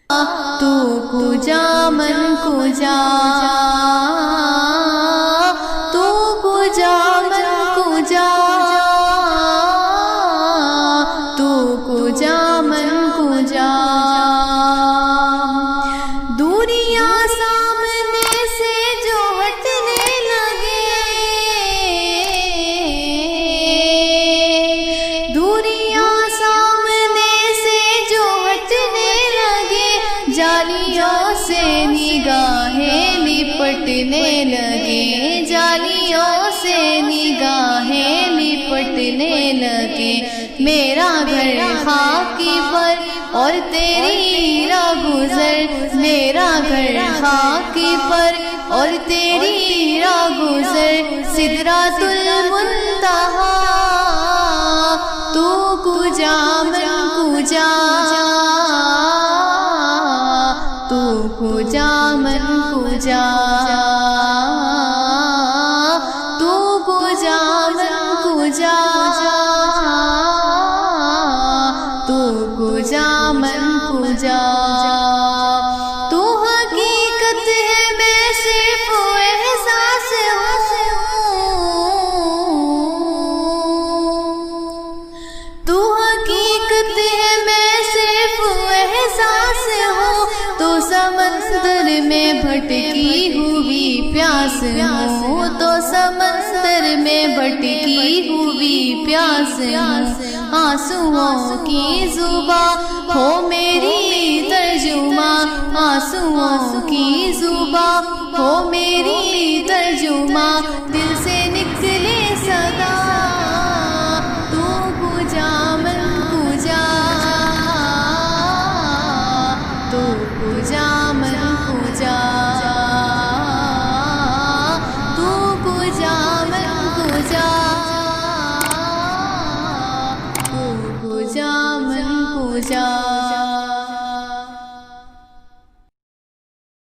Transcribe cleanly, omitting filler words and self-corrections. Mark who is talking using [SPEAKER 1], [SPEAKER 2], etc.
[SPEAKER 1] तू कुजा मन कुजा, तू कुजा मन कुजा, तू कुजा मन कुजा। दूरियां सामने से जो हटने लगे, दूरियां सामने से जो हटने लगे, जालियों से निगाहें लिपटने लगे, जालियों से निगाहें लिपटने लगे। मेरा घर खाकी पर और तेरी राह गुजर, मेरा घर खाकी पर और तेरी राह गुजर। सिदरातुल मुंतहा तू कुजा मन कुजा, तू कुजा मन कुजा, तू कुजा मन कुजा, तू कुजा मन कुजा। तू हकीकत है मैं सिर्फ एहसास हूँ, तू हकीकत है मैं सिर्फ एहसास हूँ। तो समंदर में भटकी हुई प्यास हूँ, तो समंदर में भटकी हुई प्यास हूँ। आंसुओं की जुबां हो मेरी तर्जुमा, आंसुओं की जुबां हो मेरी तर्जुमा। दिल से निकले सदा तू कुजा मन कुजा, तू कुजा मन कुजा, तू कुजा मन कुजा, तू कुजा मन कुजा।